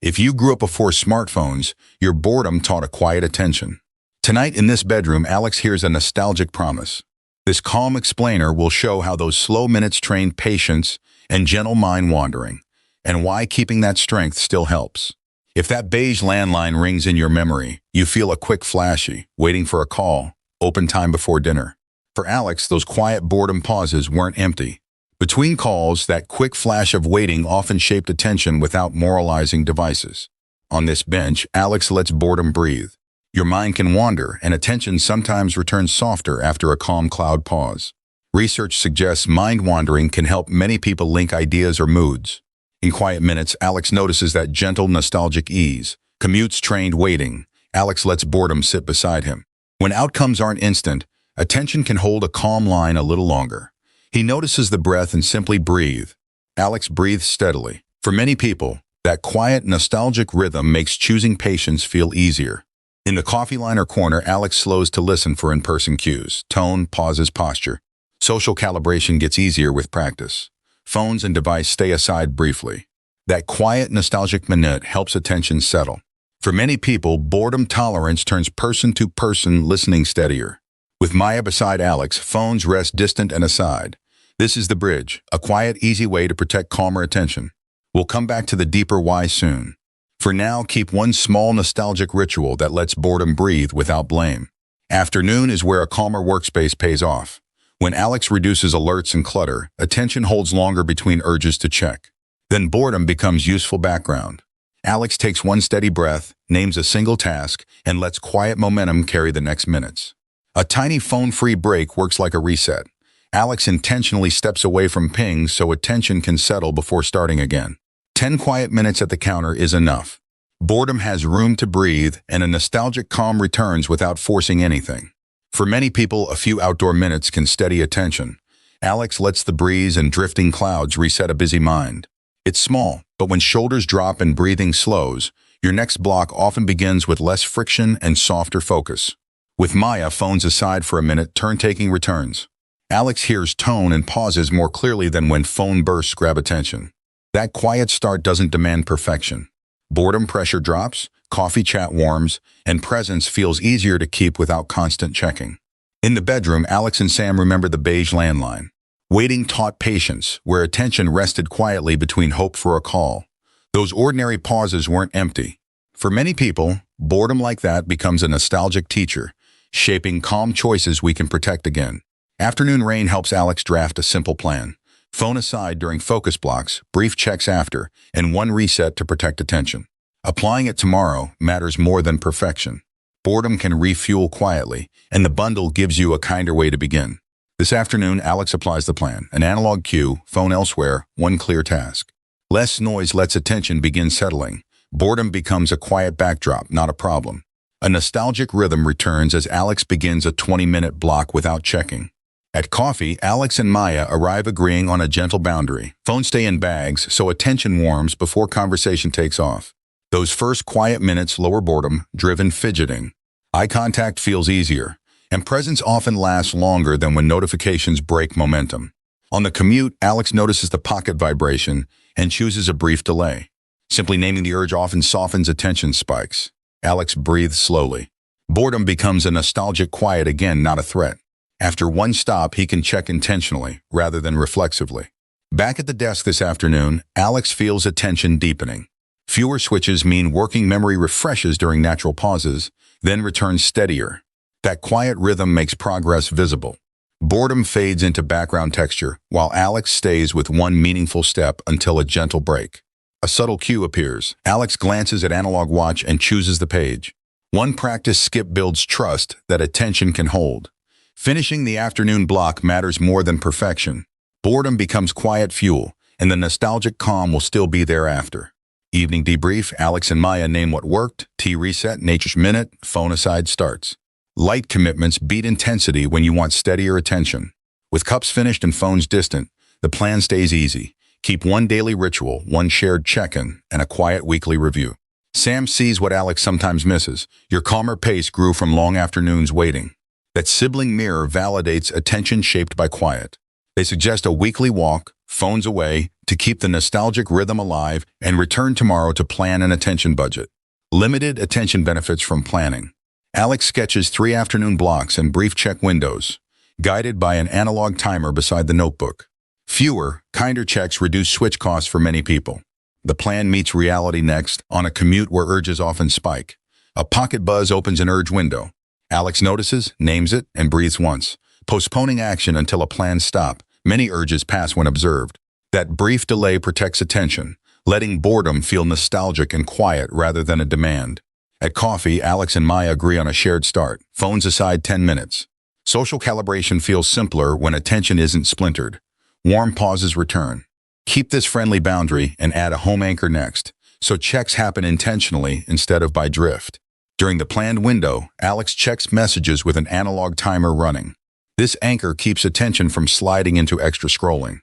If you grew up before smartphones, your boredom taught a quiet attention. Tonight in this bedroom, Alex hears a nostalgic promise. This calm explainer will show how those slow minutes trained patience and gentle mind wandering, and why keeping that strength still helps. If that beige landline rings in your memory, you feel a quick flashy, waiting for a call, open time before dinner. For Alex, those quiet boredom pauses weren't empty. Between calls, that quick flash of waiting often shaped attention without moralizing devices. On this bench, Alex lets boredom breathe. Your mind can wander, and attention sometimes returns softer after a calm cloud pause. Research suggests mind wandering can help many people link ideas or moods. In quiet minutes, Alex notices that gentle, nostalgic ease. Commutes trained waiting. Alex lets boredom sit beside him. When outcomes aren't instant, attention can hold a calm line a little longer. He notices the breath and simply breathe. Alex breathes steadily. For many people, that quiet, nostalgic rhythm makes choosing patience feel easier. In the coffee line or corner, Alex slows to listen for in-person cues. Tone, pauses, posture. Social calibration gets easier with practice. Phones and device stay aside briefly. That quiet, nostalgic minute helps attention settle. For many people, boredom tolerance turns person-to-person listening steadier. With Maya beside Alex, phones rest distant and aside. This is the bridge, a quiet, easy way to protect calmer attention. We'll come back to the deeper why soon. For now, keep one small nostalgic ritual that lets boredom breathe without blame. Afternoon is where a calmer workspace pays off. When Alex reduces alerts and clutter, attention holds longer between urges to check. Then boredom becomes useful background. Alex takes one steady breath, names a single task, and lets quiet momentum carry the next minutes. A tiny phone-free break works like a reset. Alex intentionally steps away from pings so attention can settle before starting again. 10 quiet minutes at the counter is enough. Boredom has room to breathe, and a nostalgic calm returns without forcing anything. For many people, a few outdoor minutes can steady attention. Alex lets the breeze and drifting clouds reset a busy mind. It's small, but when shoulders drop and breathing slows, your next block often begins with less friction and softer focus. With Maya, phones aside for a minute, turn-taking returns. Alex hears tone and pauses more clearly than when phone bursts grab attention. That quiet start doesn't demand perfection. Boredom pressure drops, coffee chat warms, and presence feels easier to keep without constant checking. In the bedroom, Alex and Sam remember the beige landline. Waiting taught patience, where attention rested quietly between hope for a call. Those ordinary pauses weren't empty. For many people, boredom like that becomes a nostalgic teacher, shaping calm choices we can protect again. Afternoon rain helps Alex draft a simple plan. Phone aside during focus blocks, brief checks after, and one reset to protect attention. Applying it tomorrow matters more than perfection. Boredom can refuel quietly, and the bundle gives you a kinder way to begin. This afternoon, Alex applies the plan. An analog cue, phone elsewhere, one clear task. Less noise lets attention begin settling. Boredom becomes a quiet backdrop, not a problem. A nostalgic rhythm returns as Alex begins a 20-minute block without checking. At coffee, Alex and Maya arrive agreeing on a gentle boundary. Phones stay in bags, so attention warms before conversation takes off. Those first quiet minutes lower boredom-driven fidgeting. Eye contact feels easier, and presence often lasts longer than when notifications break momentum. On the commute, Alex notices the pocket vibration and chooses a brief delay. Simply naming the urge often softens attention spikes. Alex breathes slowly. Boredom becomes a nostalgic quiet again, not a threat. After one stop, he can check intentionally, rather than reflexively. Back at the desk this afternoon, Alex feels attention deepening. Fewer switches mean working memory refreshes during natural pauses, then returns steadier. That quiet rhythm makes progress visible. Boredom fades into background texture, while Alex stays with one meaningful step until a gentle break. A subtle cue appears. Alex glances at analog watch and chooses the page. One practice skip builds trust that attention can hold. Finishing the afternoon block matters more than perfection. Boredom becomes quiet fuel, and the nostalgic calm will still be there after. Evening debrief, Alex and Maya name what worked, tea reset, nature's minute, phone aside starts. Light commitments beat intensity when you want steadier attention. With cups finished and phones distant, the plan stays easy. Keep one daily ritual, one shared check-in, and a quiet weekly review. Sam sees what Alex sometimes misses. Your calmer pace grew from long afternoons waiting. That sibling mirror validates attention shaped by quiet. They suggest a weekly walk, phones away, to keep the nostalgic rhythm alive and return tomorrow to plan an attention budget. Limited attention benefits from planning. Alex sketches 3 afternoon blocks and brief check windows, guided by an analog timer beside the notebook. Fewer, kinder checks reduce switch costs for many people. The plan meets reality next on a commute where urges often spike. A pocket buzz opens an urge window. Alex notices, names it, and breathes once, postponing action until a planned stop. Many urges pass when observed. That brief delay protects attention, letting boredom feel nostalgic and quiet rather than a demand. At coffee, Alex and Maya agree on a shared start. Phones aside 10 minutes. Social calibration feels simpler when attention isn't splintered. Warm pauses return. Keep this friendly boundary and add a home anchor next, so checks happen intentionally instead of by drift. During the planned window, Alex checks messages with an analog timer running. This anchor keeps attention from sliding into extra scrolling.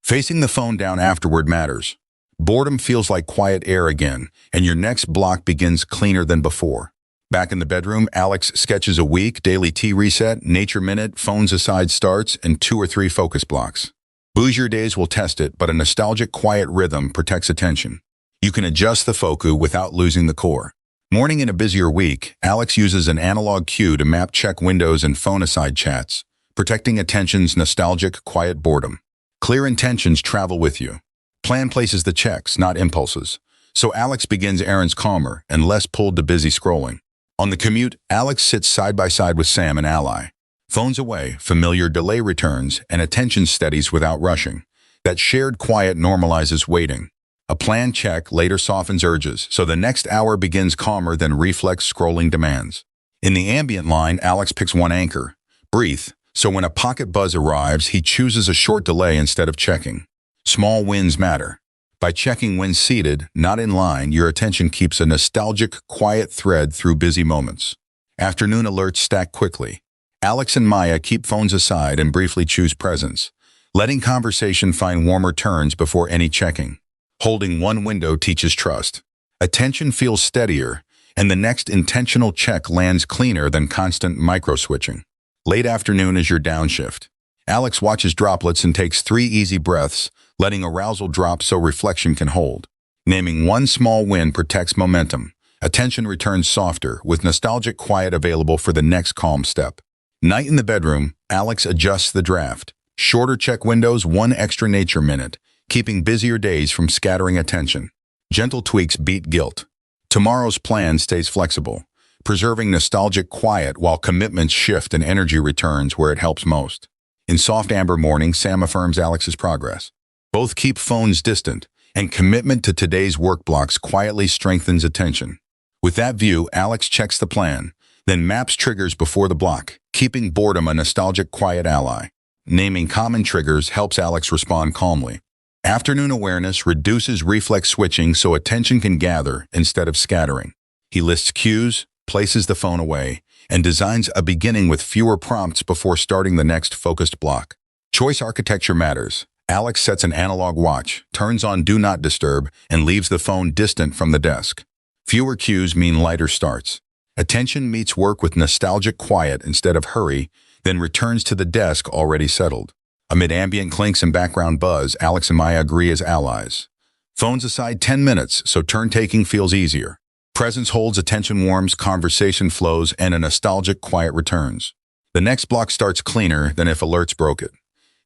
Facing the phone down afterward matters. Boredom feels like quiet air again, and your next block begins cleaner than before. Back in the bedroom, Alex sketches a week, daily tea reset, nature minute, phones aside starts, and 2 or 3 focus blocks. Bougier days will test it, but a nostalgic quiet rhythm protects attention. You can adjust the focus without losing the core. Morning in a busier week, Alex uses an analog cue to map check windows and phone-aside chats, protecting attention's nostalgic, quiet boredom. Clear intentions travel with you. Plan places the checks, not impulses. So Alex begins errands calmer and less pulled to busy scrolling. On the commute, Alex sits side by side with Sam, an ally. Phones away, familiar delay returns, and attention steadies without rushing. That shared quiet normalizes waiting. A planned check later softens urges, so the next hour begins calmer than reflex scrolling demands. In the ambient line, Alex picks one anchor, breathe, so when a pocket buzz arrives, he chooses a short delay instead of checking. Small wins matter. By checking when seated, not in line, your attention keeps a nostalgic, quiet thread through busy moments. Afternoon alerts stack quickly. Alex and Maya keep phones aside and briefly choose presence, letting conversation find warmer turns before any checking. Holding one window teaches trust. Attention feels steadier, and the next intentional check lands cleaner than constant micro-switching. Late afternoon is your downshift. Alex watches droplets and takes 3 easy breaths, letting arousal drop so reflection can hold. Naming one small win protects momentum. Attention returns softer, with nostalgic quiet available for the next calm step. Night in the bedroom, Alex adjusts the draft. Shorter check windows, 1 extra nature minute, keeping busier days from scattering attention. Gentle tweaks beat guilt. Tomorrow's plan stays flexible, preserving nostalgic quiet while commitments shift and energy returns where it helps most. In soft amber morning, Sam affirms Alex's progress. Both keep phones distant, and commitment to today's work blocks quietly strengthens attention. With that view, Alex checks the plan, then maps triggers before the block, keeping boredom a nostalgic quiet ally. Naming common triggers helps Alex respond calmly. Afternoon awareness reduces reflex switching so attention can gather instead of scattering. He lists cues, places the phone away, and designs a beginning with fewer prompts before starting the next focused block. Choice architecture matters. Alex sets an analog watch, turns on Do Not Disturb, and leaves the phone distant from the desk. Fewer cues mean lighter starts. Attention meets work with nostalgic quiet instead of hurry, then returns to the desk already settled. Amid ambient clinks and background buzz, Alex and Maya agree as allies. Phones aside 10 minutes, so turn-taking feels easier. Presence holds, attention warms, conversation flows, and a nostalgic quiet returns. The next block starts cleaner than if alerts broke it.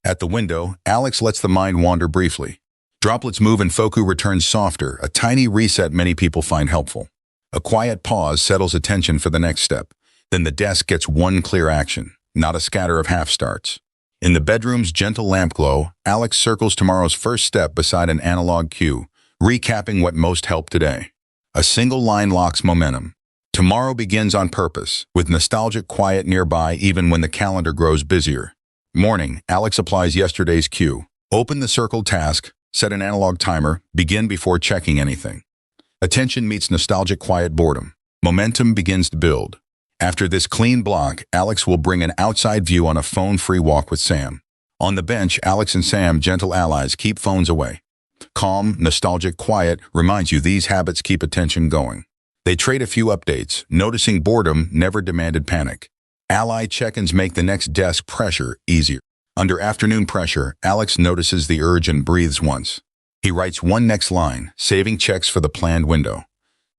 At the window, Alex lets the mind wander briefly. Droplets move and focus returns softer, a tiny reset many people find helpful. A quiet pause settles attention for the next step. Then the desk gets one clear action, not a scatter of half-starts. In the bedroom's gentle lamp glow, Alex circles tomorrow's first step beside an analog cue, recapping what most helped today. A single line locks momentum. Tomorrow begins on purpose, with nostalgic quiet nearby even when the calendar grows busier. Morning, Alex applies yesterday's cue. Open the circled task, set an analog timer, begin before checking anything. Attention meets nostalgic quiet boredom. Momentum begins to build. After this clean block, Alex will bring an outside view on a phone-free walk with Sam. On the bench, Alex and Sam, gentle allies, keep phones away. Calm, nostalgic quiet reminds you these habits keep attention going. They trade a few updates, noticing boredom never demanded panic. Ally check-ins make the next desk pressure easier. Under afternoon pressure, Alex notices the urge and breathes once. He writes one next line, saving checks for the planned window.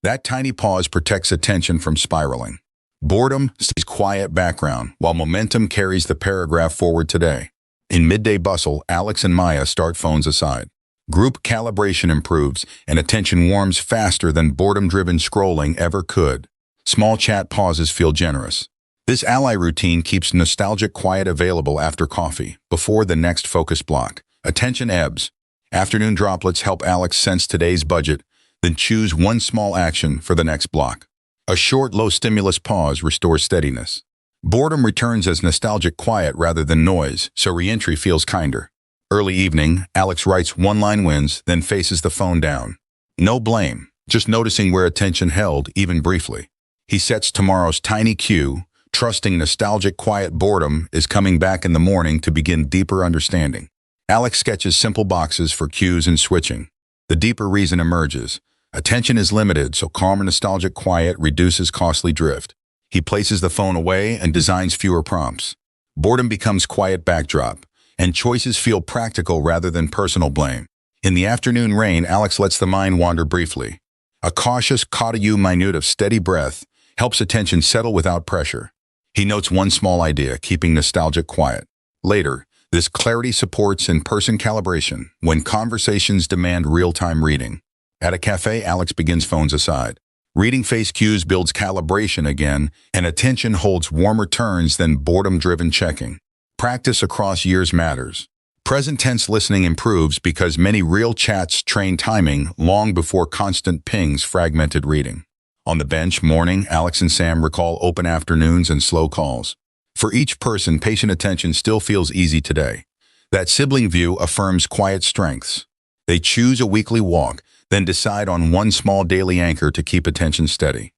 That tiny pause protects attention from spiraling. Boredom stays quiet background, while momentum carries the paragraph forward today. In midday bustle, Alex and Maya start phones aside. Group calibration improves, and attention warms faster than boredom-driven scrolling ever could. Small chat pauses feel generous. This ally routine keeps nostalgic quiet available after coffee, before the next focus block. Attention ebbs. Afternoon droplets help Alex sense today's budget, then choose one small action for the next block. A short, low-stimulus pause restores steadiness. Boredom returns as nostalgic quiet rather than noise, so re-entry feels kinder. Early evening, Alex writes one-line wins, then faces the phone down. No blame, just noticing where attention held, even briefly. He sets tomorrow's tiny cue, trusting nostalgic quiet boredom is coming back in the morning to begin deeper understanding. Alex sketches simple boxes for cues and switching. The deeper reason emerges. Attention is limited, so calm and nostalgic quiet reduces costly drift. He places the phone away and designs fewer prompts. Boredom becomes quiet backdrop, and choices feel practical rather than personal blame. In the afternoon rain, Alex lets the mind wander briefly. A cautious cauda minute of steady breath helps attention settle without pressure. He notes one small idea, keeping nostalgic quiet. Later, this clarity supports in-person calibration when conversations demand real-time reading. At a cafe, Alex begins phones aside. Reading face cues builds calibration again, and attention holds warmer turns than boredom-driven checking. Practice across years matters. Present tense listening improves because many real chats train timing long before constant pings fragmented reading. On the bench, morning, Alex and Sam recall open afternoons and slow calls. For each person, patient attention still feels easy today. That sibling view affirms quiet strengths. They choose a weekly walk, then decide on one small daily anchor to keep attention steady.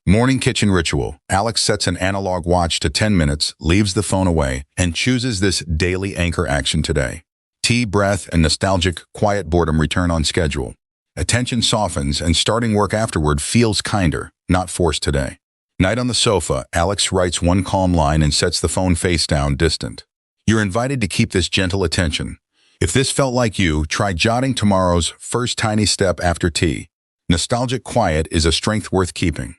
Morning kitchen ritual. Alex sets an analog watch to 10 minutes, leaves the phone away, and chooses this daily anchor action today. Tea, breath, and nostalgic, quiet boredom return on schedule. Attention softens, and starting work afterward feels kinder, not forced today. Night on the sofa, Alex writes one calm line and sets the phone face down, distant. You're invited to keep this gentle attention. If this felt like you, try jotting tomorrow's first tiny step after tea. Nostalgic quiet is a strength worth keeping.